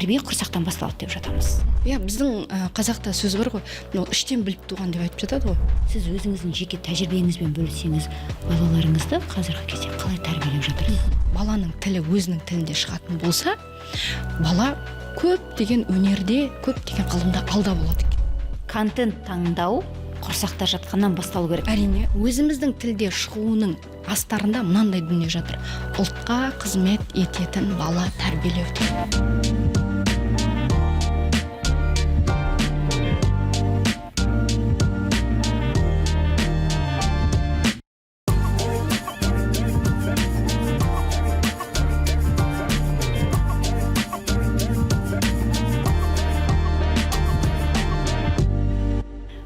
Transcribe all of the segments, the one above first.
тәрбие құрсақтан басталады деп жатамыз. Иә, біздің қазақта сөз бар ғой, іштен біліп туған деп айтып жатады ғой. Сіз өзіңіздің жеке тәжірибеңізбен бөліссеңіз, балаларыңызды қазіргі кезде қалай тәрбиелеп жатырсыз? Баланың тілі өзінің тілінде шығатын болса, бала көп деген өнерде, көп деген ғылымда алда болады екен. Контент таңдау құрсақта жатқаннан басталу керек. Әрине, өзіміздің тілде шығуының астарында мынандай дүние жатыр. Ұлтқа қызмет ететін бала тәрбиелеуде.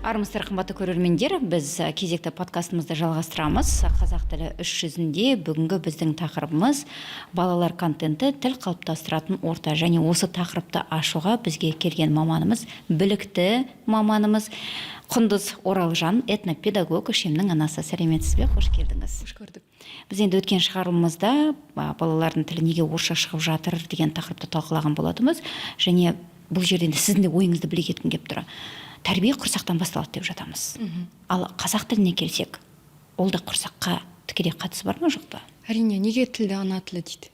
Армысыздар, қымбатты көрермендер, біз кезекті подкастымызды жалғастырамыз. Қазақ тілі іс жүзінде бүгінгі біздің тақырыбымыз балалар контенті тіл қалыптастыратын орта, және осы тақырыпты ашуға бізге келген маманымыз, білікті маманымыз Құндыз Оралжан, этнопедагог, үшемнің анасы. Сәлеметсіз бе? Қош келдіңіз. Қош көрдік. Біз енді өткен шығарылымызда балалардың тілі неге орысша шығып жатыр деген тақырыпты талқылаған болатынбыз, және бұл жерден сіздің де ойыңызды біле кеткім келіп тұр. Тәрбие құрсақтан басталады деп жатамыз. Ал қазақ тіліне келсек, ол да құрсаққа тікелей қатысы бар ма, жоқ па? Әрине, неге тілді ана тілі дейді?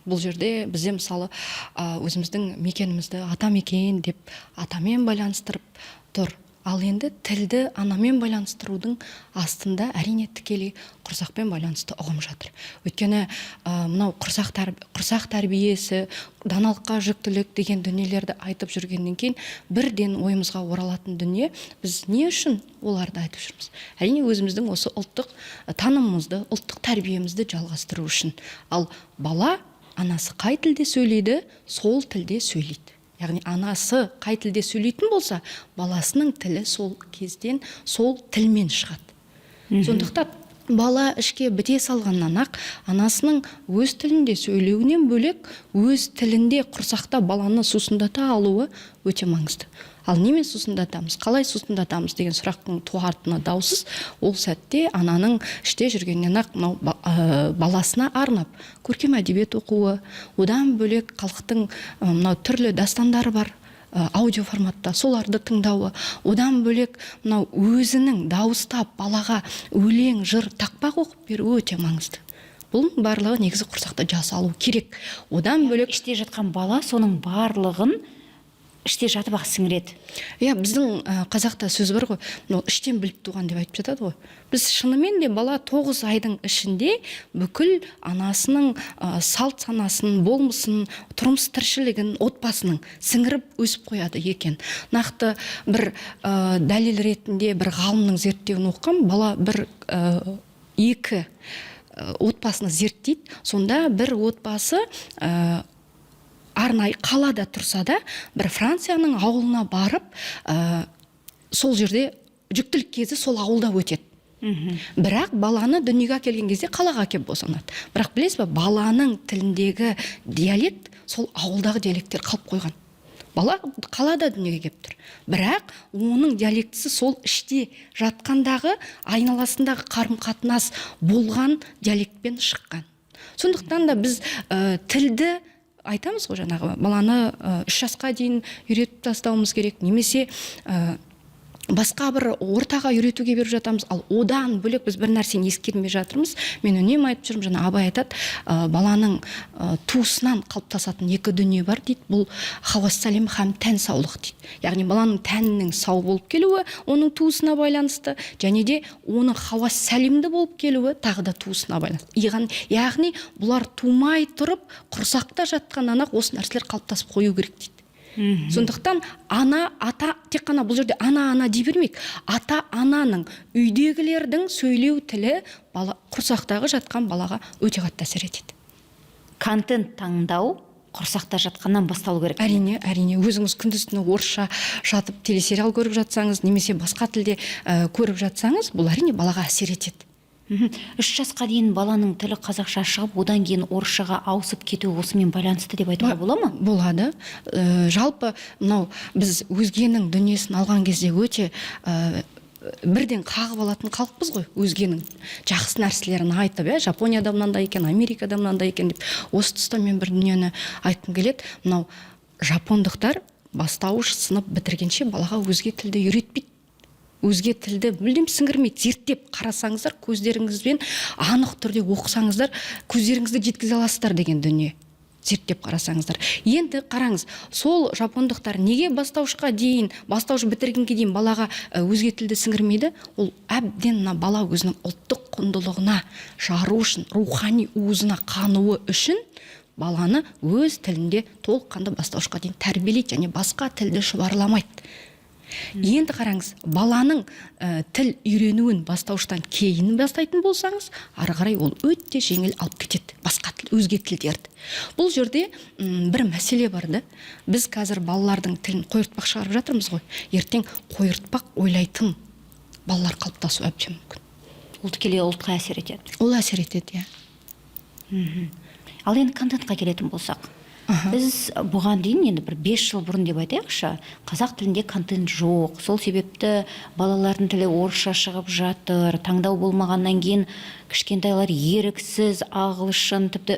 Бұл жерде бізде мысалы өзіміздің мекенімізді ата мекен деп атамен байланыстырып тұр. Ал енді тілді анамен байланыстырудың астында әрине тікелей құрсақпен байланысты ұғым жатыр. Өйткені мынау құрсақ тәрбиесі, даналыққа жүктілік деген дүниелерді айтып жүргеннен кейін бірден ойымызға оралатын дүние, біз не үшін оларды айтып жүрміз? Әрине өзіміздің осы ұлттық танымымызды, ұлттық тәрбиемізді жалғастыру үшін. Ал бала анасы қай тілде сөйлейді, сол тілде сөйлейді. Яғни анасы қай тілде сөйлейтін болса, баласының тілі сол кезден сол тілмен шығады. Сондықтан бала ішке біте салғаннан ақ анасының өз тілінде сөйлеуінен бөлек өз тілінде құрсақта баланы сусындата алуы өте маңызды. Ал немен сусындатамыз, қалай сусындатамыз деген сұрақтың туатыны даусыз, ол сәтте ананың іште жүргеннен ақ баласына арнап көркем әдебиет оқуы, одан бөлек халықтың түрлі дастандары бар аудио форматта, соларды тыңдауы, одан бөлек өзінің дауыстап балаға өлең, жыр, тақпақ оқып беру өте маңызды. Бұл барлығы негізі құрсақта жасалу керек. Одан бөлек іште жатқан бала соның барлығын іште жатып ақ сіңіреді. Иә, біздің қазақта сөз бар ғой, іштен біліп туған деп айтып жатады ғой. Біз шынымен де бала 9 айдың ішінде бүкіл анасының салт санасын, болмысын, тұрмыс тіршілігін, отбасының сіңіріп өсіп қояды екен. Нақты бір дәлел ретінде бір ғалымның зерттеуін оқыған, бала екі отбасыны зерттейді. Сонда бір отбасы арнайы қалада тұрса да, бір Францияның ауылына барып, сол жерде жүктілік кезі сол ауылда өтеді. Бірақ баланы дүниеге келген кезде қалаға кеп босанады. Бірақ білесіз бе, баланың тіліндегі диалект сол ауылдағы диалекттер қалып қойған. Бала қалада дүниеге кеп тұр. Бірақ оның диалектісі сол іште жатқандағы айналасындағы қарым-қатынас болған диалектпен шыққан. Сондықтан да біз тілді айтамыз ғой, жаңағы баланы 3 жасқа дейін үйретіп тастауымыз керек, немесе басқа бір ортаға үйретуге беріп жатамыз. Ал одан бөлек біз бір нәрсені ескермей жатырмыз. Мен үнемі айтып жүрмін, жаңа Абай айтады, баланың туысынан қалыптасатын 2 дүние бар дейді. Бұл хауас-сәлем һәм тән саулық дейді. Яғни баланың тәнінің сау болып келуі оның туысына байланысты, және де оның хауас-сәлемді болып келуі тағы да туысына байланысты. Яғни бұлар тумай тұрып құрсақта жатқаннан ақ осы нәрселер қалыптасып қою керек дейді. Сондықтан ана, ата, тек қана бұл жерде ана дей бермейік. Ата-ананың, үйдегілердің сөйлеу тілі құрсақтағы жатқан балаға өте қатты әсер етеді. Контент таңдау құрсақта жатқаннан басталу керек. Әрине, өзіңіз күндіз-түні орысша жатып телесериал көріп жатсаңыз, немесе басқа тілде көріп жатсаңыз, бұл әрине балаға әсер етеді. 3 жасқа дейін баланың тілі қазақша шығып, одан кейін орысшаға ауысып кетуі осымен байланысты деп айтуға бола ма? Болады. Жалпы біз өзгенің дүниесін алған кезде өте бірден қағып алатын халықпыз ғой, өзгенің жақсы нәрселерін айтып, Жапонияда мынандай екен, Америкада мынандай екен деп. Осы тұста мен бір дүниені айтқым келеді. жапондықтар бастауыш сынып бітіргенше балаға өзге тілді үйретпейді. Өзге тілді мүлдем сіңірмейді. Зерттеп қарасаңыздар, көздеріңізбен анық түрде оқысаңыздар, көздеріңізді жеткізе аласыздар деген дүние. Зерттеп қарасаңыздар. Енді қараңыз, сол жапондықтар неге бастауыш бітіргенге дейін балаға өзге тілді сіңірмейді? Ол әбден бала өзінің ұлттық құндылығына жару үшін, рухани уызына қануы үшін баланы өз тілінде толыққанды бастауышқа дейін тәрбиелейді және басқа тілді шұбарламайды. Енді қараңыз, баланың тіл үйренуін бастауыштан кейін бастайтын болсаңыз, ары қарай ол өте жеңіл алып кетеді басқа тіл, өзге тілдерді. Бұл жерде бір мәселе бар да. Біз қазір балалардың тілін қойыртпақ шығарып жатырмыз ғой. Ертең қойыртпақ ойлайтын балалар қалыптасу әбден мүмкін. Ол тікелей ұлтқа әсер етеді. Ол әсер етеді, иә. Ал енді контентқа келетін болсақ, біз бұған дейін енді бір 5 жыл бұрын деп айтайықшы, қазақ тілінде контент жоқ. Сол себепті балалардың тілі орысша шығып жатыр. Таңдау болмағаннан кейін кішкентайлар еріксіз ағылшын, тіпті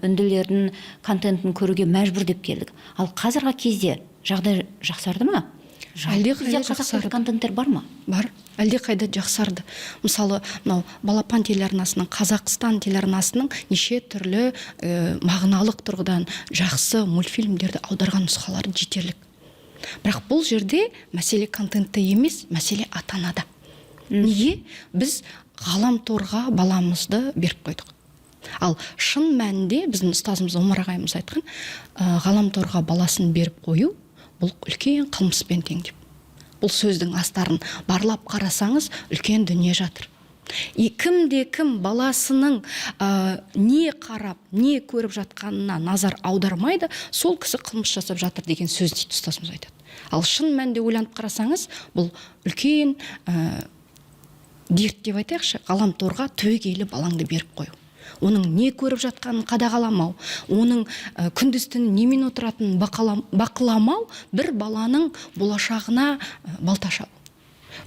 үнділердің контентін көруге мәжбүр деп келдік. Ал қазіргі кезде жағдай жақсарды ма? Әлдеқайда Қазақ жақсарды. тілді контенттер бар ма? Бар, әлдеқайда жақсарды. Мысалы, мынау Балапан телеарнасының, Қазақстан телеарнасының неше түрлі мағыналық тұрғыдан жақсы мультфильмдерді аударған нұсқалары жетерлік. Бірақ бұл жерде мәселе контентте емес, мәселе ата-анада. Неге? Біз ғаламторға баламызды беріп қойдық. Ал шын мәнінде біздің ұстазымыз Омар ағайымыз айтқан, ғаламторға баласын беріп қою бұл үлкен қылмыспен тең деп. Бұл сөздің астарын барлап қарасаңыз, үлкен дүние жатыр. Кім баласының не қарап, не көріп жатқанына назар аудармайды, сол кісі қылмыс жасап жатыр деген сөз дейді ұстазымыз айтады. Ал шын мәнінде ойланып қарасаңыз, бұл үлкен дерт деп айтайықшы, ғаламторға түбегейлі балаңды беріп қою. Оның не көріп жатқанын қадағаламау, оның күндіз түні немен отыратынын бақыламау бір баланың болашағына балта шабу.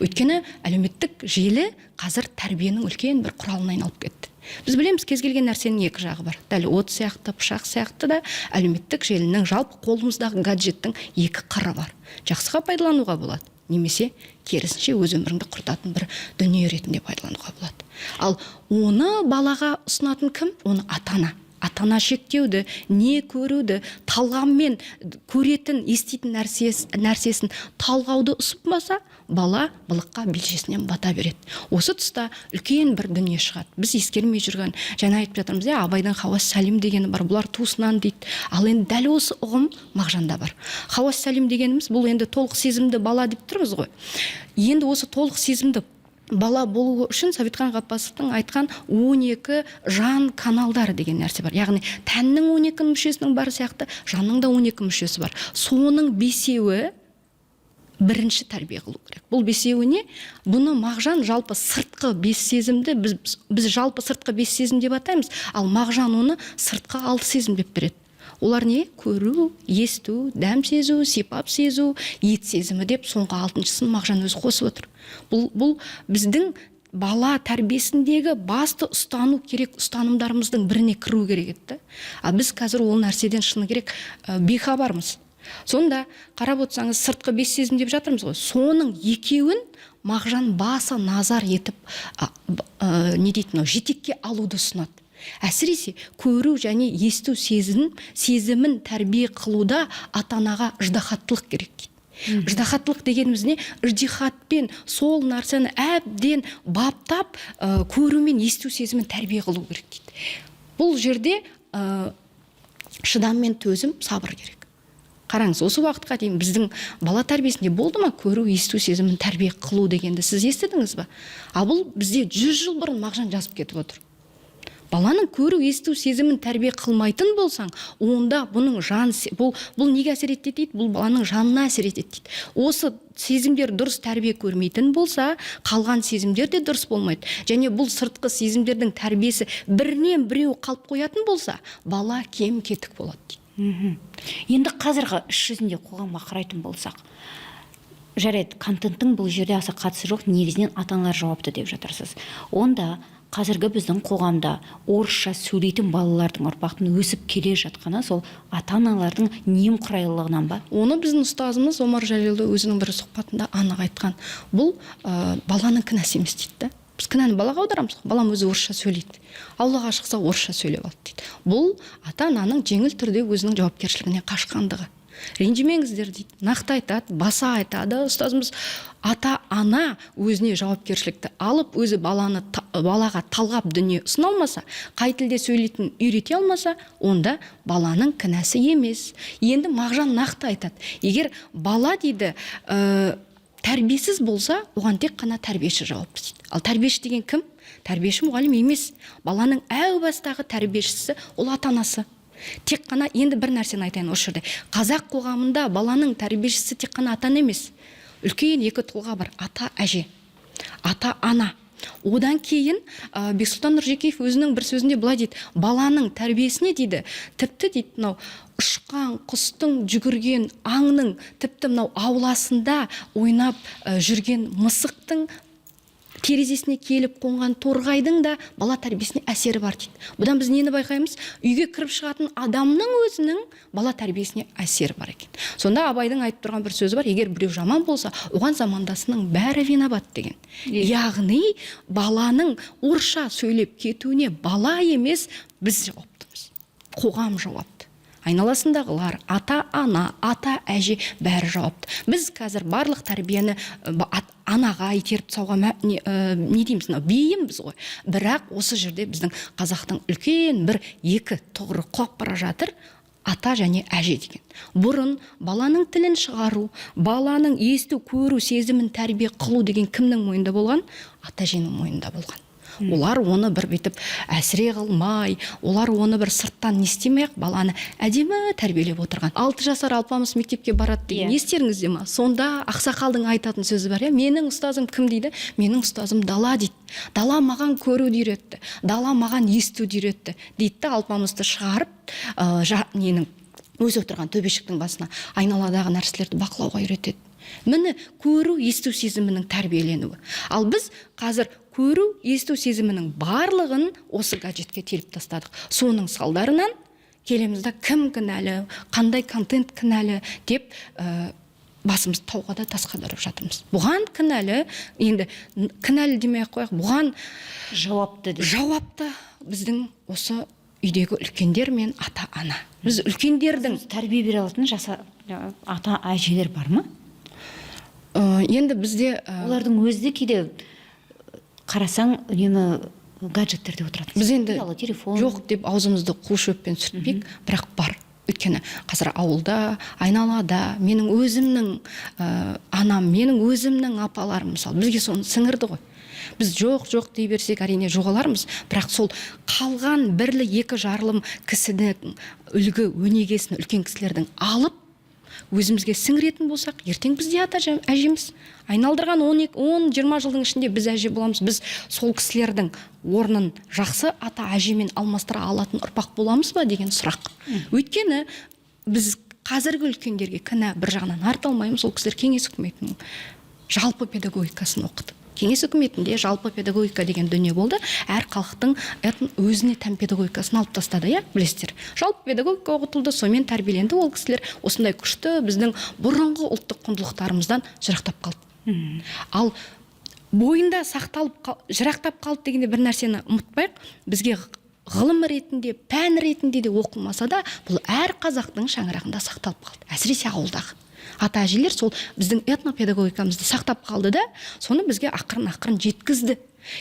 Өйткені әлеуметтік желі қазір тәрбиенің үлкен бір құралына айналып кетті. Біз білеміз, кез келген нәрсенің екі жағы бар. Дәл от сияқты, пышақ сияқты да әлеуметтік желінің жалпы қолымыздағы гаджеттің екі қыры бар. Жақсыға пайдалануға болады, немесе керісінше өз өміріңді құртатын бір дүние ретінде пайдалануға болады. Ал оны балаға ұсынатын кім? Оны ата-ана. Ата-ана шектеуді, не көруді, талғаммен көретін, еститін нәрсесін талғауды ұсынбаса, бала былыққа белшесінен бата береді. Осы тұста үлкен бір дүние шығады. Біз ескермей жүрген, жаңа айтып жатырмыз, Абайдың Хауас Сәлим дегені бар, бұлар туысынан дейді. Ал енді дәл осы ұғым Мағжанда бар. Хауас Сәлим дегеніміз бұл енді толық сезімді бала деп тұрмыз ғой. Енді осы толық сезімді бала болуы үшін Сәбитхан Ғаппасовтың айтқан 12 жан каналдары деген нәрсе бар. Яғни тәннің 12 мүшесінің бар сияқты, жанның да 12 мүшесі бар. Соның 5-еуі бірінші тәрбие қылу керек. Бұл 5-еуіне бұны Мағжан жалпы сыртқы 5 сезімді, біз жалпы сыртқы 5 сезім деп атаймыз, ал Мағжан оны сыртқы 6 сезім деп береді. Олар не? Көру, есту, дәм сезу, сипап сезу, ет сезімі деп соңғы 6-шысын Мағжан өзі қосып отыр. Бұл біздің бала тәрбиесіндегі басты ұстану керек ұстанымдарымыздың біріне кіру керек еді. Біз қазір ол нәрседен шыны керек бейхабармыз. Сонда қарап отырсаңыз, сыртқы 5 сезім деп жатырмыз ғой. Соның екеуін Мағжан баса назар етіп жетекке алуды ұсынады. Әсіресе көру және есту сезімін тәрбие қылуда ата-анаға ыждахаттылық керек дейді. Ыждахаттылық дегеніміз не? Ыждихатпен сол нәрсені әбден баптап, көру мен есту сезімін тәрбие қылу керек дейді. Бұл жерде шыдам мен төзім, сабыр керек. Қараңыз, осы уақытқа дейін біздің бала тәрбиесінде болды ма көру, есту сезімін тәрбие қылу дегенді сіз естідіңіз ба? Бұл бізде 100 жыл бұрын Мағжан жазып кетіп отыр. Баланың көру, есту сезімін тәрбие қылмайтын болсаң, онда бұның бұл неге әсер етеді дейді? Бұл баланың жанына әсер етеді дейді. Осы сезімдер дұрыс тәрбие көрмейтін болса, қалған сезімдер де дұрыс болмайды. Және бұл сыртқы сезімдердің тәрбиесі бірінен біреу қалып қоятын болса, бала кем кетік болады дейді. Енді қазіргі іс жүзінде қоғамға қарайтын болсақ, жарайды, контенттің бұл жерде аса қатысы жоқ, негізінен ата-аналар жауапты деп жатырсыз. Онда қазіргі біздің қоғамда орысша сөйлейтін балалардың ұрпақтың өсіп келе жатқаны сол ата-аналардың немқұрайлылығынан ба? Оны біздің ұстазымыз Омар Жәлелді өзінің бір сұхбатында анық айтқан. Бұл баланың кінәсі емес дейді да. Біз кінәні балаға аударамыз. Балам өзі орысша сөйлейді. Аулаға шықса орысша сөйлеп алды дейді. Бұл ата-ананың жеңіл түрде өзінің жауапкершілігінен қашқандығы. Ренжімеңіздер дейді, нақты айтады, баса айтады. Ұстазымыз ата-ана өзіне жауапкершілікті алып, өзі балаға талғап дүние ұсына алмаса, қай тілде сөйлейтінін үйрете алмаса, онда баланың кінәсі емес. Енді Мағжан нақты айтады. Егер бала дейді, тәрбиесіз болса, оған тек қана тәрбиеші жауапты дейді. Ал тәрбиеші деген кім? Тәрбиеші мұғалім емес. Баланың әу бастағы тәрбиешісі ол ата-анасы. Тек қана енді бір нәрсені айтайын осы жерде. Қазақ қоғамында баланың тәрбиешісі тек қана ата-ана емес. Үлкен екі тұлға бар: ата-әже, ата-ана. Одан кейін Бексұлтан Нұржекеев өзінің бір сөзінде былай дейді: баланың тәрбиесіне дейді, тіпті дейді, мынау ұшқан құстың, жүгірген аңның, тіпті мынау ауласында ойнап жүрген мысықтың терезесіне келіп қонған торғайдың да бала тәрбиесіне әсері бар дейді. Бұдан біз нені байқаймыз? Үйге кіріп шығатын адамның өзінің бала тәрбиесіне әсері бар екен. Сонда Абайдың айтып тұрған бір сөзі бар: егер біреу жаман болса, оған замандасының бәрі виноват деген. Яғни баланың орысша сөйлеп кетуіне бала емес, біз жауаптымыз. Қоғам жауапты. Айналасындағылар, ата-ана, ата-әже бәрі жауапты. Біз қазір барлық тәрбиені анаға итеріп тастауға не дейміз, бейімбіз ғой. Бірақ осы жерде біздің қазақтың үлкен бір екі тұғыры құлап бара жатыр: ата және әже деген. Бұрын баланың тілін шығару, баланың есту, көру, сезімін тәрбие қылу деген кімнің мойнында болған? Ата-әженің мойнында болған. Олар оны бір бетіп әсіре қылмай, олар оны бір сырттан не істемей-ақ баланы әдемі тәрбиелеп отырған. 6 жасар Алпамыс мектепке барады деген естеріңізде ма? Сонда ақсақалдың айтатын сөзі бар: менің ұстазым кім дейді? Менің ұстазым дала дейді. Дала маған көруді үйретті, дала маған естуді үйретті дейді. Алпамысты шығарып, өзі отырған төбешіктің басына айналадағы нәрселерді бақылауға үйретеді. Міне көру, есту сезімінің тәрбиеленуі. Ал біз қазір көру, есту сезімінің барлығын осы гаджетке теліп тастадық. Соның салдарынан келемізді кім кінәлі, қандай контент кінәлі деп басымыз тауға да тасқа да ұрып жатырмыз. Бұған кінәлі, енді кінәлі демей-ақ қояйық, бұған жауапты біздің осы үйдегі үлкендер мен ата-ана. Біз үлкендердің тәрбие бере алатын ата-әжелер бар ма? Енді бізде олардың өзі де кейде қарасаң үнемі гаджеттерде отырады. Біз енді жоқ деп аузымызды қу шөппен сүртпейік, бірақ бар. Өйткені қазір ауылда, айналада менің өзімнің анам, менің өзімнің апаларым мысалы бізге соны сіңірді ғой. Біз жоқ дей берсек әрине жоғалармыз, бірақ сол қалған бірлі екі жарлым кісінің үлгі өнегесін үлкен кісілердің алып өзімізге сіңіретін болсақ, ертең бізде ата-әжеміз. Айналдырған 10-20 жылдың ішінде біз әже боламыз. Біз сол кісілердің орнын жақсы ата-әжемен алмастыра алатын ұрпақ боламыз ба деген сұрақ. Өйткені біз қазіргі үлкендерге кінә бір жағынан арта алмаймыз. Ол кісілер кеңес үкіметінің жалпы педагогикасын оқыды. Кеңес үкіметінде жалпы педагогика деген дүние болды. Әр халықтың өзіне тән педагогикасын алып тастады, білесіздер. Жалпы педагогика оқытылды, сонымен тәрбиеленді ол кісілер. Осындай күшті біздің бұрынғы ұлттық құндылықтарымыздан жырақтап қалды. Ал бойында сақталып жырақтап қалды дегенде бір нәрсені ұмытпайық. Бізге ғылым ретінде, пән ретінде де оқылмаса да, бұл әр қазақтың шаңырағында сақталып қалды. Әсіресе ауылдағы. Ата-әжелер сол біздің этнопедагогикамызды сақтап қалды да, соны бізге ақырын жеткізді.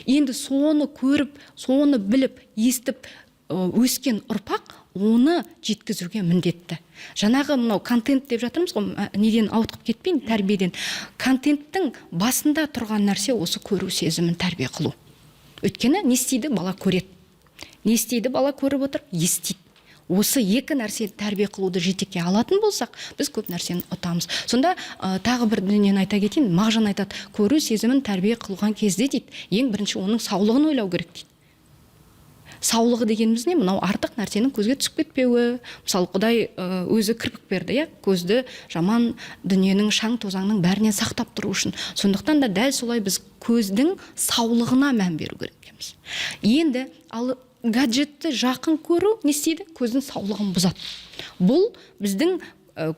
Енді соны көріп, соны біліп, естіп өскен ұрпақ оны жеткізуге міндетті. Жаңағы мынау контент деп жатырмыз ғой, неден ауытқып кетпейін, тәрбиеден. Контенттің басында тұрған нәрсе осы көру сезімін тәрбие қылу. Өйткені не істейді? Бала көреді. Не істейді? Бала көріп отыр, естиді. Осы екі нәрсе тәрбие қылуды жетекке алатын болсақ, біз көп нәрсені ұтамыз. Сонда тағы бір дүниені айта кетейін. Мағжан айтады: көру сезімін тәрбие қылған кезде дейді, ең бірінші оның саулығын ойлау керек дейді. саулығы дегеніміз не? Мынау артық нәрсенің көзге түсіп кетпеуі. Мысалы, Құдай өзі кірпік берді, иә, көзді жаман дүниенің, шаң тозаңның бәрінен сақтап тұру үшін. Сондықтан да дәл солай біз көздің саулығына мән беру керек екенбіз. Енді ал гаджетті жақын көру не істейді? Көздің саулығын бұзады. Бұл біздің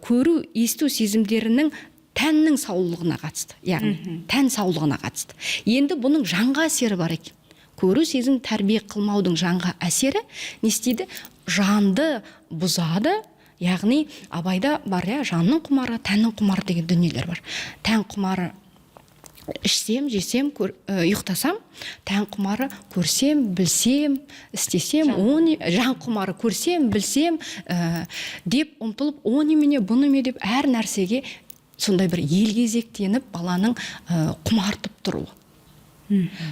көру, есту сезімдерінің тәннің саулығына қатысты, яғни тән саулығына қатысты. Енді бұның жанға әсері бар екен. Көру сезім тәрбие қылмаудың жанға әсері не істейді? Жанды бұзады. Яғни абайда бар, иә, жанның құмары, тәннің құмары деген дүниелер бар. Тән құмары ішсем, жесем, ұйықтасам, тән құмары көрсем, білсем, істесем, жан құмары көрсем, білсем деп ұмтылып, о немене, бұ неме деп әр нәрсеге сондай бір елгезектеніп баланың құмартып тұруы.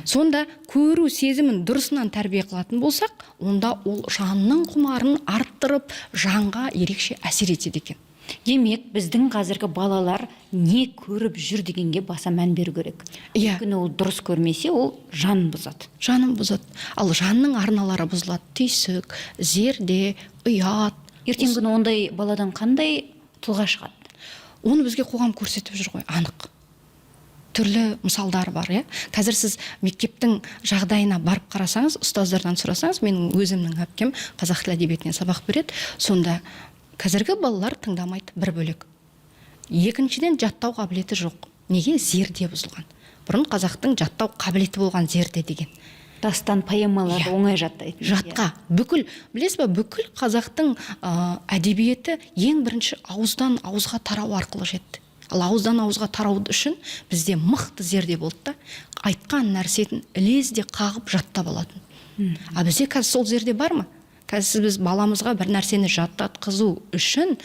Сонда көру сезімін дұрысынан тәрбие қылатын болсақ, онда ол жанның құмарын арттырып, жанға ерекше әсер етеді екен. Демек, біздің қазіргі балалар не көріп жүр дегенге баса мән беру керек. Өйткені ол дұрыс көрмесе, ол жан бұзады. Жанын бұзады. Ал жанның арналары бұзылады. Түйсік, зерде, ұят. Ертеңгі күні ондай баладан қандай тұлға шығады? Оны бізге қоғам көрсетіп жүр ғой, анық. Түрлі мысалдар бар, иә. Қазір сіз мектептің жағдайына барып қарасаңыз, ұстаздардан сұрасаңыз, менің өзімнің әпкем қазақ тілі әдебиетінен сабақ береді. Сонда қазіргі балалар тыңдамайды, бір бөлек. Екіншіден, жаттау қабілеті жоқ. Неге? Зерде бұзылған. Бұрын қазақтың жаттау қабілеті болған зерде деген. Дастан, поэмаларды оңай жаттайды. Жатқа. Бүкіл, білесіз ба, бүкіл қазақтың әдебиеті ең бірінші ауыздан ауызға тарау арқылы жетті. Ал ауыздан ауызға тарауды үшін бізде мықты зерде болды да, айтқан нәрсетін ілезде қағып жаттап алатын. А бізде қазір сол зерде бар ма? Қазір біз баламызға бір нәрсені жаттатқызу үшін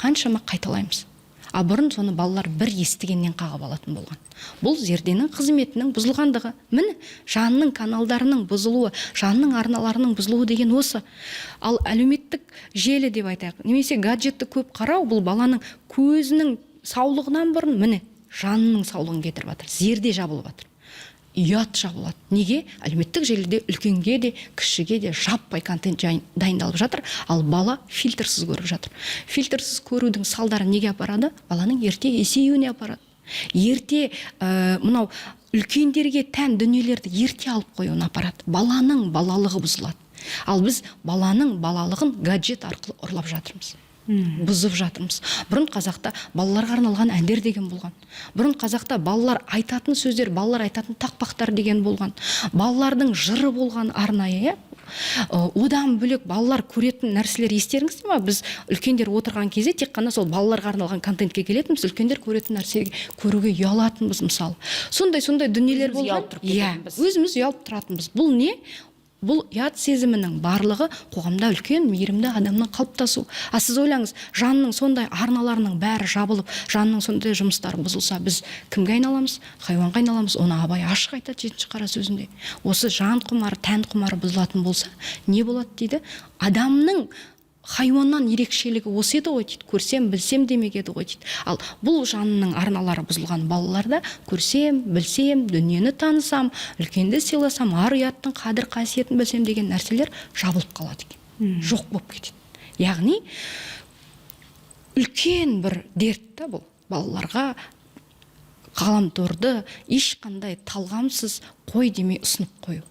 қаншама қайталаймыз. А бұрын соны балалар бір естігеннен қағып алатын болған. Бұл зерденің қызметінің бұзылғандығы. Міне, жанның каналдарының бұзылуы, жанның арналарының бұзылуы деген осы. Ал әлеуметтік желі деп айтайық, немесе гаджетті көп қарау, бұл баланың көзінің саулығынан бұрын, міне, жанның саулығын кетіріп жатыр. Зерде жабылып жатыр. Ұят жабылады. Неге? Әлеуметтік желіде үлкенге де, кішіге де жаппай контент дайындалып жатыр, ал бала фильтрсіз көріп жатыр. Фильтрсіз көрудің салдары неге апарады? Баланың ерте есеюіне апарады. Ерте мынау үлкендерге тән дүниелерді ерте алып қоюына апарады. Баланың балалығы бұзылады. Ал біз баланың балалығын гаджет арқылы ұрлап жатырмыз. Бұзып жатырмыз. Бұрын қазақта балаларға арналған әндер деген болған. Бұрын қазақта балалар айтатын сөздер, балалар айтатын тақпақтар деген болған. Балалардың жыры болған арнайы. Одан бөлек балалар көретін нәрселер естеріңізде ме? Біз үлкендер отырған кезде тек қана сол балаларға арналған контентке келетінбіз, үлкендер көретін нәрсеге көруге ұялатынбыз мысалы. Сондай дүниелер болған. Өзіміз ұялып тұратынбыз. Бұл не? Бұл ұят сезімінің барлығы қоғамда үлкен мейірімді адамның қалыптасу. А сіз ойлаңыз, жанның сондай арналарының бәрі жабылып, жанның сондай жұмыстары бұзылса, біз кімге айналамыз? Хайуанға айналамыз. Оны Абай ашық айтады 7-ші қара сөзінде. Осы жан құмары, тән құмары бұзылатын болса, не болады дейді? Адамның хайуаннан ерекшелігі осы еді ғой дейді. Көрсем, білсем демек еді ғой дейді. Ал бұл жанның арналары бұзылған балаларда көрсем, білсем, дүниені танысам, үлкенді сыйласам, ар ұяттың қадір қасиетін білсем деген нәрселер жабылып қалады екен. Жоқ болып кетеді. Яғни үлкен бір дерт та бұл балаларға ғаламторды ешқандай талғамсыз қой демей ұсынып қою.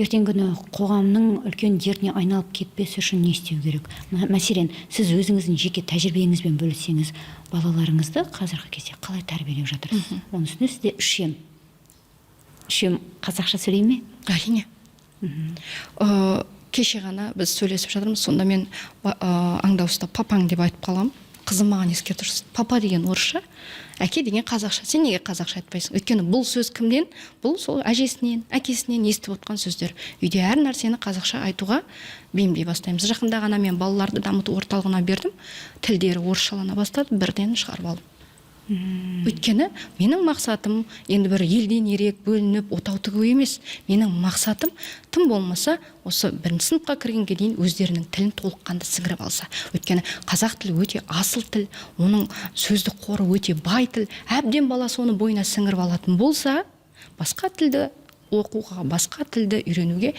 Ертеңгі күні қоғамның үлкен дертіне айналып кетпесі үшін не істеу керек? Мәселен, сіз өзіңіздің жеке тәжірибеңізбен бөліссеңіз, балаларыңызды қазіргі кезде қалай тәрбиелеп жатырсыз? Оның үстіне сізде үшем қазақша сөйлей ме? Әрине. Кеше ғана біз сөйлесіп жатырмыз, сонда мен аңдауыста папаң деп айтып қаламын. Қызым маған ескертіп жүрсін. Папа деген орысша, әке деген қазақша. Сен неге қазақша айтпайсың? Өйткені бұл сөз кімден? Бұл сол әжесінен, әкесінен естіп отқан сөздер. Үйде әр нәрсені қазақша айтуға бейімдей бастаймыз. Жақында ғана мен балаларды дамыту орталығына бердім. Тілдері орысшалана бастады, бірден шығарып алдым. Өйткені менің мақсатым енді бір елден ерек бөлініп отау тігу емес. Менің мақсатым тым болмаса осы 1-ші сыныпқа кіргенге дейін өздерінің тілін толыққанды сіңіріп алса. Өйткені қазақ тілі өте асыл тіл, оның сөздік қоры өте бай тіл. Әбден бала соны бойына сіңіріп алатын болса, басқа тілді оқуға, басқа тілді үйренуге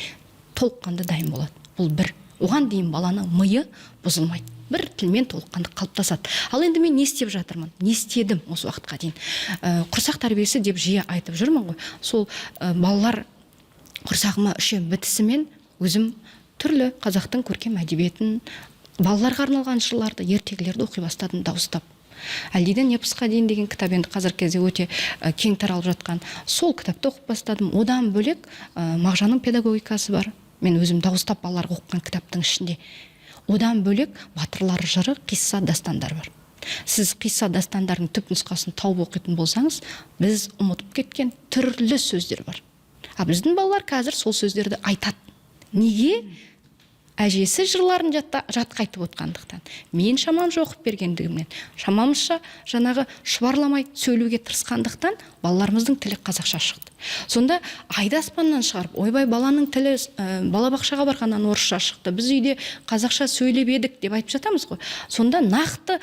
толыққанды дайын болады. Бұл бір. Оған дейін баланың миы бұзылмайды. Бір тілмен толыққанды қалыптасады. Ал енді мен не істеп жатырмын? Не істедім осы уақытқа дейін? Құрсақ тәрбиесі деп жиі айтып жүрмін ғой. Сол балалар құрсағыма бітісімен өзім түрлі қазақтың көркем әдебиетін, балаларға арналған жырларды, ертегілерді оқи бастадым дауыстап. Әлдиден Епсқа дейін деген кітап енді қазіргі кезде өте кең таралып жатқан. Сол кітапты оқып бастадым. Одан бөлек Мағжанның педагогикасы бар. Мен өзім дауыстап балаларға оқыған кітаптың ішінде. Одан бөлек батырлар жыры, қисса дастандар бар. Сіз қисса дастандардың түп нұсқасын тауып оқитын болсаңыз, біз ұмытып кеткен түрлі сөздер бар. Біздің балалар қазір сол сөздерді айтады. Неге? Әжесі жырларын жатқа айтып отқандықтан. Мен шамам оқып бергендігімнен, шамамызша жаңағы шұбарламай сөйлеуге тырысқандықтан балаларымыздың тілі қазақша шықты. Сонда айды аспаннан шығарып, ойбай баланың тілі балабақшаға барғаннан орысша шықты. Біз үйде қазақша сөйлеп едік деп айтып жатамыз ғой. Сонда нақты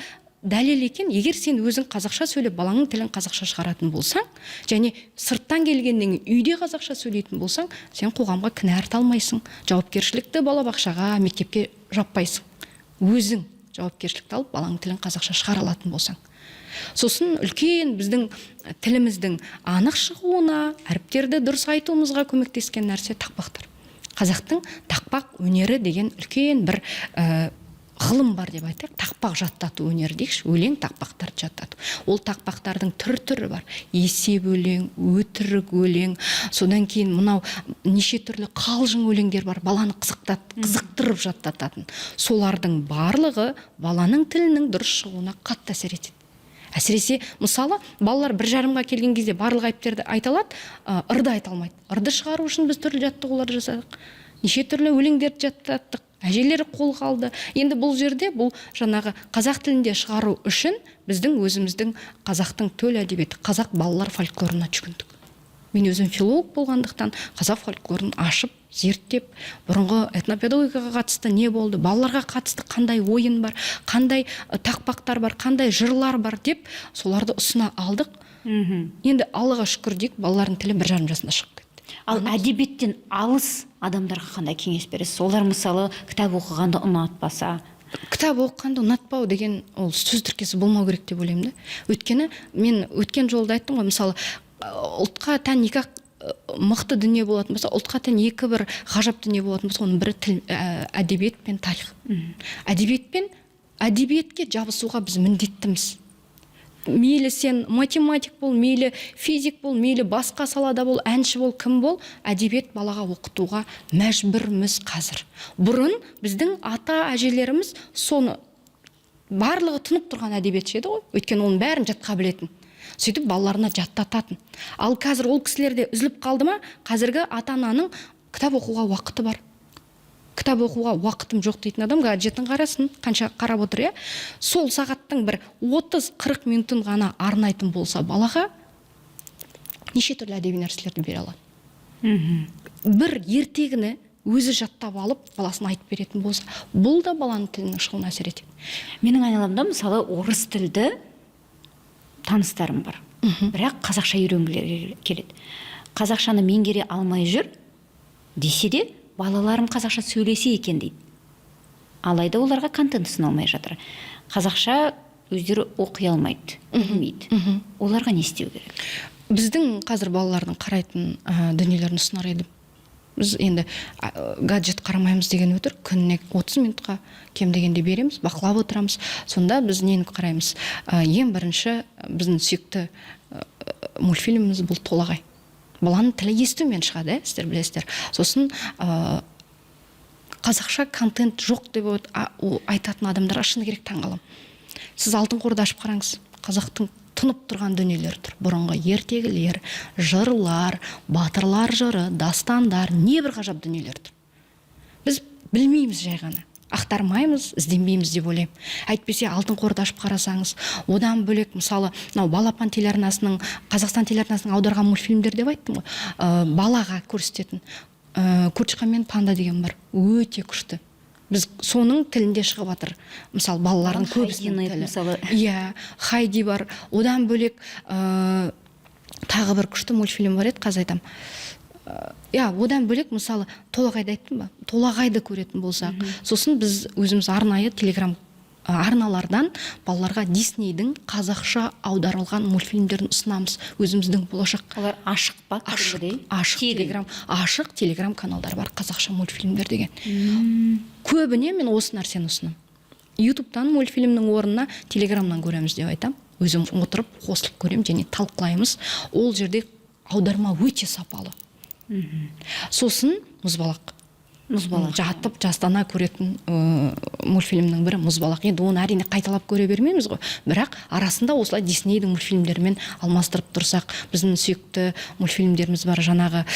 дәлел екен, егер сен өзің қазақша сөйлеп, балаңның тілін қазақша шығаратын болсаң, және сырттан келгеннен үйде қазақша сөйлейтін болсаң, сен қоғамға кінә арта алмайсың. Жауапкершілікті балабақшаға, мектепке жаппайсың. Өзің жауапкершілікті алып, балаңның тілін қазақша шығара алатын болсаң. Сосын үлкен біздің тіліміздің анық шығуына, әріптерді дұрыс айтуымызға көмектескен нәрсе тақпақтар. Қазақтың тақпақ өнері деген үлкен бір ғылым бар деп айтайық. Тақпақ жаттату өнері дейікші, өлең тақпақтарды жаттату. Ол тақпақтардың түрі бар. Есеп өлең, өтірік өлең, содан кейін мынау неше түрлі қалжың өлеңдер бар, баланы қызықтырып жаттататын. Солардың барлығы баланың тілінің дұрыс шығуына қатты әсер етеді. Әсіресе, мысалы, балалар 1,5-ға келген кезде барлық айыптерді айта алады, ырды айта алмайды. Ырды шығару үшін біз түрлі жаттығулар жасадық. Неше түрлі өлеңдерді жаттаттық. Әжелері қолға алды. Енді бұл жерде бұл жаңағы қазақ тілінде шығару үшін біздің өзіміздің қазақтың төл әдебиеті, қазақ балалар фольклорына жүгіндік. Мен өзім филолог болғандықтан қазақ фольклорын ашып, зерттеп, бұрынғы этнопедагогикаға қатысты не болды, балаларға қатысты қандай ойын бар, қандай тақпақтар бар, қандай жырлар бар деп соларды ұсына алдық. Енді Аллаға шүкір дейік, балалардың тілі 1,5 жасында шығып кетті. Ал әдебиеттен алыс адамдарға қандай кеңес бересіз? Олар мысалы кітап оқығанды ұнатпаса? Кітап оқығанды ұнатпау деген ол сөз тіркесі болмау керек деп ойлаймын да. Өйткені мен өткен жолда айттым ғой, мысалы ұлтқа тән екі мықты дүние болатын болса, ұлтқа тән екі бір ғажап дүние болатын болса, оның бірі тіл, әдебиет пен тарих. Әдебиетке жабысуға біз міндеттіміз. Мейлі сен математик бол, мейлі физик бол, мейлі басқа салада бол, әнші бол, кім бол, әдебиет балаға оқытуға мәжбүрміз қазір. Бұрын біздің ата әжелеріміз соны барлығы тұнып тұрған әдебиетші еді ғой, өйткені оның бәрін жатқа білетін. Сөйтіп балаларына жаттататын. Ал қазір ол кісілерде үзіліп қалды ма? Қазіргі ата-ананың кітап оқуға уақыты бар. Кітап оқуға уақытым жоқ дейтін адам гаджетін қарасын, қанша қарап отыр, сол сағаттың бір 30-40 минутын ғана арнайтын болса, балаға неше түрлі әдеби нәрселерді бере алады. Бір ертегіні өзі жаттап алып, баласын айтып беретін болса, бұл да баланың тілінің шығуына әсер етеді. Менің айналамда мысалы орыс тілді таныстарым бар. Бірақ қазақша үйренгілері келеді. Қазақшаны меңгере алмай жүр десе де, балаларым қазақша сөйлесе екен дейді. Алайда оларға контент ұсыналмай жатыр. Қазақша өздері оқи алмайды, білмейді. Оларға не істеу керек? Біздің қазір балалардың қарайтын дүниелерін ұсынар едім. Біз енді гаджет қарамаймыз деген өтір, күніне 30 минутқа кем дегенде береміз, бақылап отырамыз. Сонда біз нені қараймыз? Ең бірінші біздің сүйікті мультфильміміз бұл Толағай. Баланың тілі естумен шығады, сіздер білесіздер. Сосын қазақша контент жоқ деп айтатын адамдарға шыны керек таңғаламын. Сіз Алтын қорды ашып қараңыз. Қазақтың тұнып тұрған дүниелер тұр. Бұрынғы ертегілер, жырлар, батырлар жыры, дастандар, не бір ғажап дүниелер тұр. Біз білмейміз жай ғана. Ақтармаймыз, ізденбейміз деп ойлаймын. Әйтпесе Алтын қорды ашып қарасаңыз, одан бөлек мысалы, Балапан телеарнасының, Қазақстан телеарнасының аударған мультфильмдер деп айттым ғой. Балаға көрсететін Курчика мен Панда деген бар. Өте күшті. Біз соның тілінде шығып жатыр. Мысалы, балалардың көбісінің тілі. Иә, Хайди бар. Одан бөлек тағы бір күшті мультфильм бар еді, қазір айтам. одан бөлек мысалы толағайды айттым ба, толағайды көретін болсақ, сосын біз өзіміз арнайы телеграм арналардан балаларға Диснейдің қазақша аударылған мультфильмдерін ұсынамыз. Өзіміздің болашақ Олар ашық па? Ашық телеграм каналдар бар, қазақша мультфильмдер деген. Көбіне мен осы нәрсені ұсынамын. Ютубтан мультфильмнің орнына телеграмнан көреміз деп айтам. Өзім отырып қосылып көрем және талқылаймыз. Ол жерде аударма өте сапалы. Сосын мұзбалақ. Жатып жастана көретін мультфильмнің бірі мұзбалақ. Енді оны әрине қайталап көре бермейміз ғой, бірақ арасында осылай Диснейдің мультфильмдерімен алмастырып тұрсақ, біздің сүйікті мультфильмдеріміз бар, жаңағы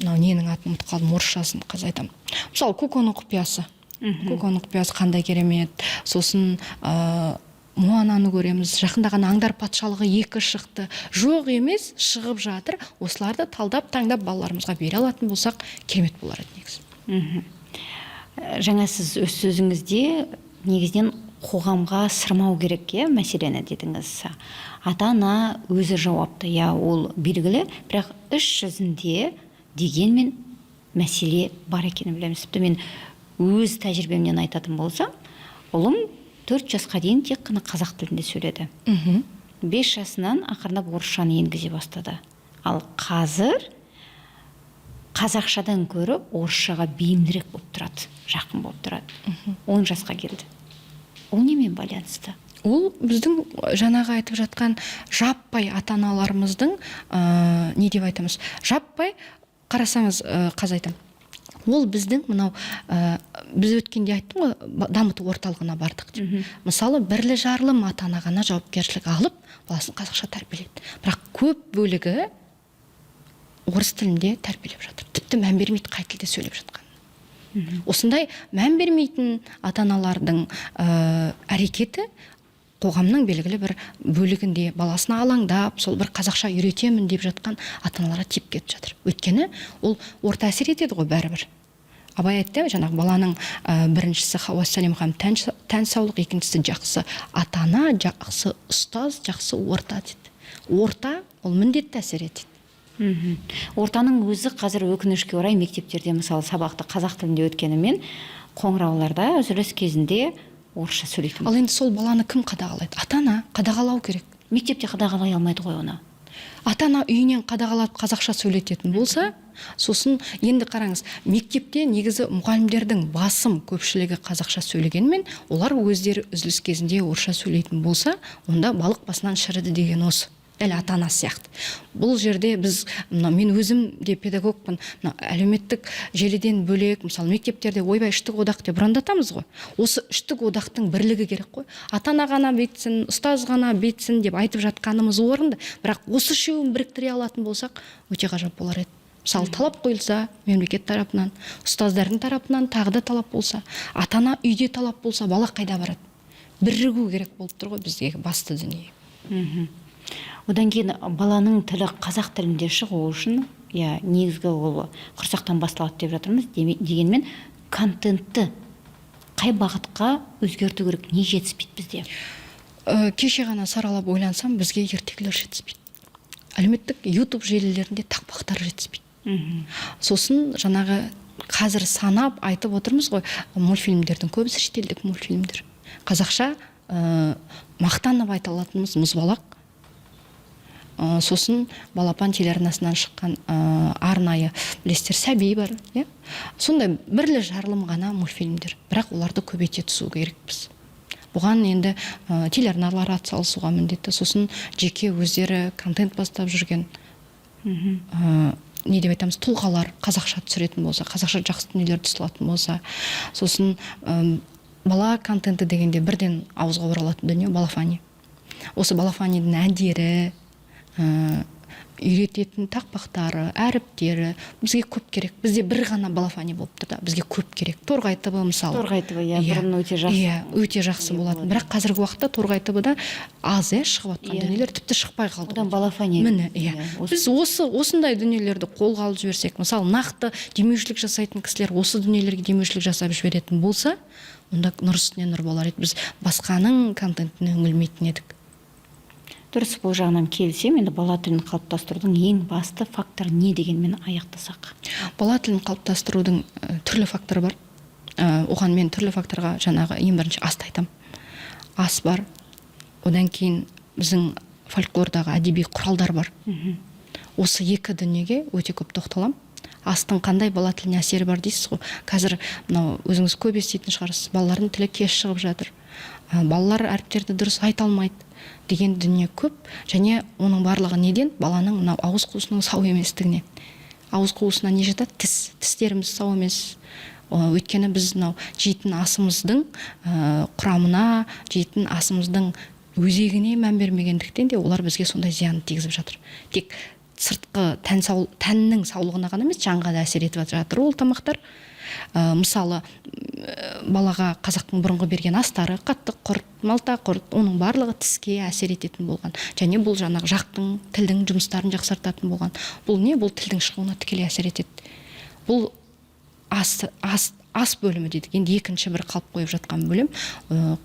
ненің атын ұмытып қалдым, орысшасын қазір айтамын. Мысалы Коконың құпиясы. Коконың құпиясы қандай керемет. Сосын Моананы көреміз. Жақында ғана Аңдар патшалығы 2 шықты. Жоқ емес, шығып жатыр. Осыларды талдап, таңдап балаларымызға бере алатын болсақ, керемет болар еді негізі. Жаңа сіз өз сөзіңізде негізінен қоғамға сырмау керек мәселені дедіңіз. Ата-ана өзі жауапты, ол белгілі, бірақ іс жүзінде дегенмен мәселе бар екенін білеміз. Мен өз тәжірибемнен айтатын болсам, ұлым 4 жасқа дейін тек қана қазақ тілінде сөйледі. 5 жасынан ақырындап орысшаны енгізе бастады. Ал қазір қазақшадан көрі орысшаға бейімдірек болып тұрады, жақын болып тұрады. 10 жасқа келді. Ол немен байланысты? Ол біздің жаңағы айтып жатқан жаппай ата-аналарымыздың, не деп айтамыз, жаппай қарасаңыз, қазір айтам. Ол біздің мынау, біз өткенде айттым ғой, дамыту орталығына бардық деп. Мысалы, бірлі жарлым ата-ана ғана жауапкершілік алып, баласын қазақша тәрбиелейді. Бірақ көп бөлігі орыс тілінде тәрбиелеп жатыр. Тіпті мән бермейді қай тілде сөйлеп жатқан. Осындай мән бермейтін ата-аналардың әрекеті қоғамның белгілі бір бөлігінде баласына алаңдап, сол бір қазақша үйретемін деп жатқан ата-аналарға тиіп кетіп жатыр. Өйткені ол орта әсер етеді ғой бәрібір. Абай айтты, жаңағы баланың біріншісі Хауа-Салим ханым тән саулық, екіншісі жақсы ата-ана, жақсы ұстаз, жақсы орта дейді. Орта ол міндетті әсер етеді. Ортаның өзі қазір өкінішке орай мектептерде мысалы сабақты қазақ тілінде өткенімен қоңырауларда үзіліс кезінде орысша сөйлейтін. Ал енді сол баланы кім қадағалайды? Ата-ана қадағалау керек. Мектепте қадағалай алмайды ғой оны. Ата-ана үйінен қадағалап қазақша сөйлететін болса, сосын енді қараңыз, мектепте негізі мұғалімдердің басым көпшілігі қазақша сөйлегенмен, олар өздері үзіліс кезінде орысша сөйлейтін болса, онда балық басынан шіріді деген осы. Дәл ата-ана сияқты. Бұл жерде біз, мен өзім де педагогпын, әлеуметтік желіден бөлек, мысалы мектептерде ойбай үштік одақ деп ұрандатамыз ғой. Осы үштік одақтың бірлігі керек қой. Ата-ана ғана бейтсін, ұстаз ғана бейтсін деп айтып жатқанымыз орынды. Бірақ осы үшеуін біріктіре алатын болсақ, өте ғажап болар еді. Мысалы талап қойылса, мемлекет тарапынан, ұстаздардың тарапынан тағы да талап болса, ата-ана үйде талап болса, бала қайда барады? Бірігу керек болып тұр ғой бізге басты дүние. Одан кейін баланың тілі қазақ тілінде шығу үшін, негізгі ол құрсақтан басталады деп жатырмыз. Дегенмен контентті қай бағытқа өзгерту керек, не жетіспейді бізде? Кеше ғана саралап ойлансам, бізге ертегілер жетіспейді. Әлеуметтік YouTube желілерінде тақпақтар жетіспейді. Сосын жаңағы қазір санап айтып отырмыз ғой, мультфильмдердің көбісі шетелдік мультфильмдер. Қазақша мақтанып айта алатынымыз мұзбалақ. Сосын балапан телеарнасынан шыққан арнайы білесіздер сәби бар. Сондай бірлі жарлым ғана мультфильмдер. Бірақ оларды көбейте түсу керекпіз. Бұған енді телеарналар атсалысуға міндетті. Сосын жеке өздері контент бастап жүрген не деп айтамыз, тұлғалар қазақша түсіретін болса, қазақша жақсы дүниелерді түсіретін болса, сосын бала контенті дегенде бірден ауызға оралатын дүние балафани. Осы балафанидің әндері, үйрететін тақпақтары, әріптері бізге көп керек. Бізде бір ғана балафани болып тұр да, бізге көп керек. Торғай ТВ мысалы. Торғай ТВ, бұрын өте жақсы. Өте жақсы болатын. Бірақ қазіргі уақытта Торғай ТВ-да аз шығып жатқан дүниелер тіпті шықпай қалды. Одан балафани. Міне, біз осындай дүниелерді қолға алып жіберсек, мысалы нақты демеушілік жасайтын кісілер осы дүниелерге демеушілік жасап жіберетін болса, онда нұр үстіне нұр болар еді. Біз басқаның контентіне үңілмейтін едік. Дұрыс, бұл жағынан келісемін. Енді бала тілін қалыптастырудың ең басты факторы не дегенмен аяқтасақ? Бала тілін қалыптастырудың түрлі факторы бар. Оған мен түрлі факторға жаңағы ең бірінші асты айтамын. Ас бар, одан кейін біздің фольклордағы әдеби құралдар бар. Осы екі дүниеге өте көп тоқталамын. Астың қандай бала тіліне әсері бар дейсіз ғой. Қазір мынау өзіңіз көп еститін шығарсыз, балалардың тілі кеш шығып жатыр. Балалар әріптерді дұрыс айта алмайды деген дүние көп, және оның барлығы неден? Баланың мынау ауыз қуысының сау еместігінен. Ауыз қуысына не жатады? Тістеріміз сау емес. Өйткені біз мынау жейтін асымыздың құрамына, жейтін асымыздың өзегіне мән бермегендіктен де олар бізге сондай зиянын тигізіп жатыр. Тек сыртқы тәннің саулығына ғана емес, жанға да әсер етіп жатыр ол тамақтар. Мысалы, балаға қазақтың бұрынғы берген астары, қатты құрт, малта құрт, оның барлығы тіске әсер ететін болған. Және бұл жаңағы жақтың, тілдің жұмыстарын жақсартатын болған. Бұл не? Бұл тілдің шығуына тікелей әсер етеді. Бұл ас бөлімі дедік. Енді екінші бір қалып қойып жатқан бөлім.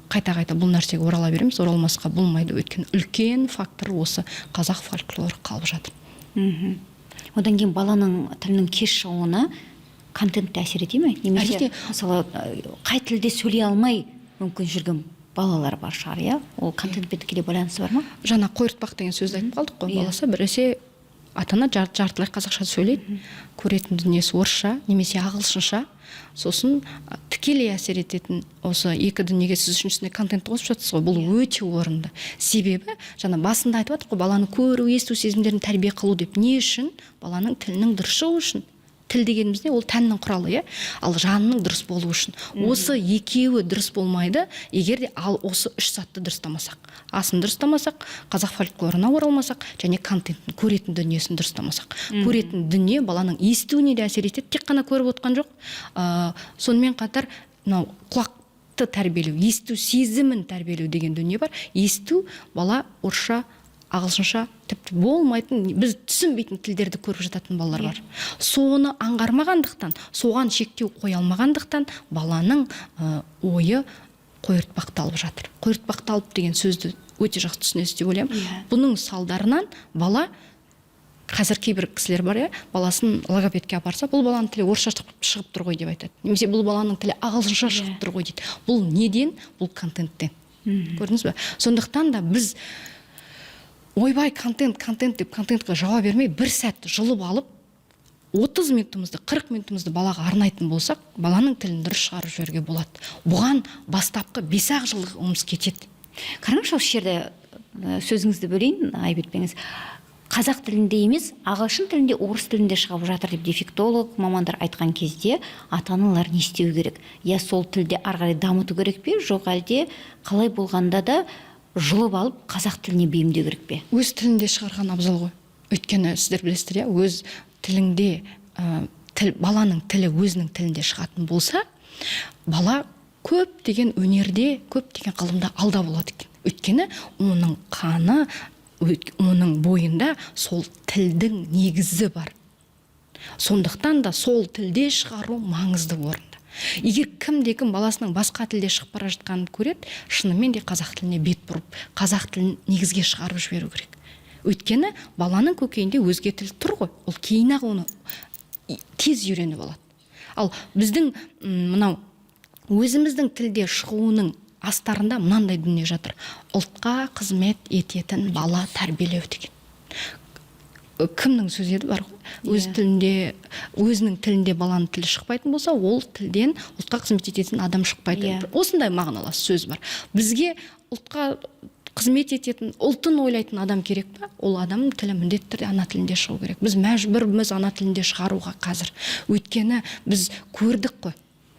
Қайта-қайта бұл нәрсеге орала береміз, оралмасқа болмайды. Өйткені үлкен фактор осы қазақ фольклоры қалып жатыр. Одан кейін баланың тілінің кеш шығуына контент әсер ете ме? Немесе, мысалы, қай тілде сөйлей алмай мүмкін жүрген балалар бар шығар, иә? Ол контентпен тікелей байланысы бар ма? Жаңа қойыртпақ деген сөзді айтып қалдық қой. Баласы біресе ата-ана жартылай қазақша сөйлейді, көретін дүниесі орысша немесе ағылшынша. Сосын тікелей әсер ететін осы екі дүниеге сіз үшіншісіне контент қосып жатсыз ғой. Бұл өте орынды. Себебі жаңа басында айтып жатырмық қой, баланы көру, есту сезімдерін тәрбие қылу деп. Не үшін? Баланың тілінің дұрыс шығуы үшін. Тіл дегеніміз не? Ол тәннің құралы, иә? Ал жанның дұрыс болуы үшін. Осы екеуі дұрыс болмайды, егер де осы үш затты дұрыстамасақ. Асын дұрыстамасақ, қазақ фольклорына оралмасақ, және контенттің көретін дүниесін дұрыстамасақ. Көретін дүние баланың естуіне де әсер етеді, тек қана көріп отқан жоқ. Сонымен қатар мынау құлақты тәрбиелеу, есту сезімін тәрбиелеу деген дүние бар. Есту бала орысша, ағылшынша тіпті болмайтын, біз түсінбейтін тілдерді көріп жататын балалар бар. Соны аңғармағандықтан, соған шектеу қоя алмағандықтан баланың ойы қойыртпақталып жатыр. Қойыртпақталып деген сөзді өте жақсы түсінесіз деп ойлаймын. Бұның салдарынан бала, қазір кейбір кісілер бар, баласын логопедке апарса, бұл баланың тілі орысша шығып тұр ғой деп айтады. Немесе бұл баланың тілі ағылшынша шығып тұр ғой дейді. Бұл неден? Бұл контенттен. Көрдіңіз бе? Сондықтан да біз ойбай контент деп контентқа жауап бермей бір сәт жұлып алып 30 минутымызды 40 минутымызды балаға арнайтын болсақ, баланың тілін дұрыс шығарып жіберуге болады. Бұған бастапқы 5-ақ жылымыз кетеді. Қараңызшы, осы жерде сөзіңізді бөлейін, Айбетпеңіз. Қазақ тілінде емес, ағылшын тілінде, орыс тілінде шығып жатыр деп дефектолог мамандар айтқан кезде ата-аналар не істеу керек? Я сол тілде ары қарай дамыту керек пе, жоқ әлде қалай болғанда да жұлып алып қазақ тіліне бейімдеу керек пе? Өз тілінде шығарған абзал ғой. Өйткені сіздер білесіздер, өз тілінде баланың тілі өзінің тілінде шығатын болса, бала көп деген өнерде, көп деген ғылымда алда болады екен. Өйткені оның қаны, оның бойында сол тілдің негізі бар. Сондықтан да сол тілде шығару маңызды орында. Егер кім баласының басқа тілде шығып бара жатқанын көреді, шынымен де қазақ тіліне бет бұрып, қазақ тілін негізге шығарып жіберу керек. Өйткені баланың көкейінде өзге тіл тұр ғой, ол кейін-ақ оны тез үйреніп алады. Ал біздің мынау өзіміздің тілде шығуының астарында мынандай дүние жатыр. Ұлтқа қызмет ететін бала тәрбиелеу деген. Кімнің сөзі еді бар ғой? Өзінің тілінде баланың тілі шықпайтын болса, ол тілден ұлтқа қызмет ететін адам шықпайды. Осындай мағыналас сөз бар. Бізге ұлтқа қызмет ететін, ұлтын ойлайтын адам керек па? Ол адамның тілі міндетті түрде ана тілінде шығу керек. Біз мәжбүрміз ана тілінде шығаруға қазір. Өйткені біз көрдік қой.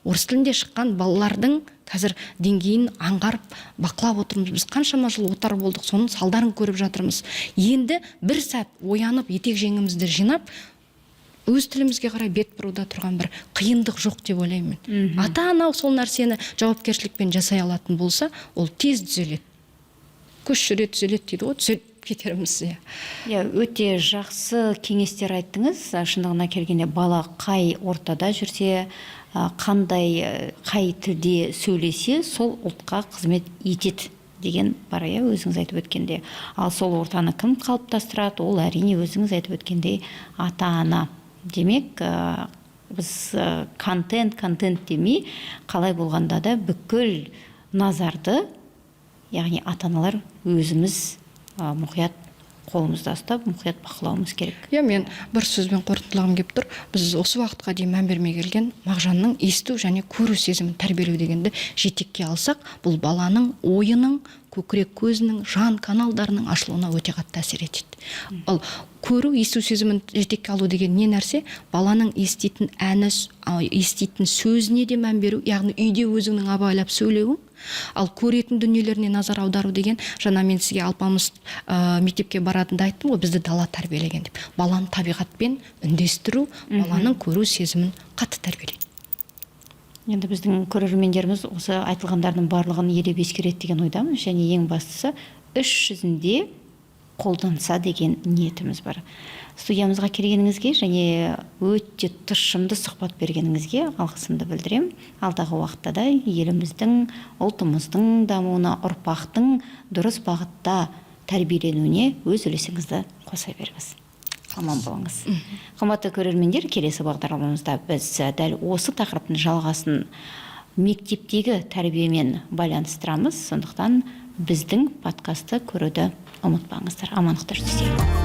Орыс тілінде шыққан балалардың қазір деңгейін аңғарып, бақылап отырмыз. Біз қаншама жыл отар болдық, соның салдарын көріп жатырмыз. Енді бір сәт оянып, етек жеңімізді жинап, өз тілімізге қарай бет бұруда тұрған бір қиындық жоқ деп ойлаймын. Ата-ана сол нәрсені жауапкершілікпен жасай алатын болса, ол тез түзеледі. Көш жүре түзеледі дейді ғой, түзеліп кетерміз. Өте жақсы кеңестер айттыңыз. Шындығына келгенде бала қай ортада жүрсе, қай тілде сөйлесе, сол ұлтқа қызмет етеді деген бар, иә, өзіңіз айтып өткенде. Ал сол ортаны кім қалыптастырады? Ол әрине өзіңіз айтып өткендей ата-ана. Демек, біз контент демей, қалай болғанда да бүкіл назарды, яғни ата-аналар өзіміз мұқият қолымызда ұстап, мұқият бақылауымыз керек. Иә, мен бір сөзбен қорытындылағым келіп тұр. Біз осы уақытқа дейін мән бермей келген Мағжанның есту және көру сезімін тәрбиелеу дегенді жетекке алсақ, бұл баланың ойының, көкірек көзінің, жан каналдарының ашылуына өте қатты әсер етеді. Ал көру, есту сезімін жетекке алу деген не нәрсе? Баланың еститін әні, еститін сөзіне де мән беру, яғни үйде өзіңнің абайлап сөйлеуің. Ал көретін дүниелеріне назар аудару деген, жаңа мен сізге алпамыс мектепке баратында айттым ғой, бізді дала тәрбиелеген деп. Баланы табиғатпен үндестіру, баланың көру сезімін қатты тәрбиелейді. Енді біздің көрермендеріміз осы айтылғандардың барлығын елеп ескереді деген ойдамын, және ең бастысы іс жүзінде қолданса деген ниетіміз бар. Студиямызға келгеніңізге және өте тұшымды сұхбат бергеніңізге алғысымды білдірем. Алдағы уақытта да еліміздің, ұлтымыздың дамуына, ұрпақтың дұрыс бағытта тәрбиеленуіне өз үлесіңізді қоса беріңіз. Аман болыңыз. Қымбатты көрермендер, келесі бағдарламамызда біз дәл осы тақырыптың жалғасын мектептегі тәрбиемен байланыстырамыз. Сондықтан біздің подкастты көруді ұмытпаңыздар. Амандықта жүздесейік.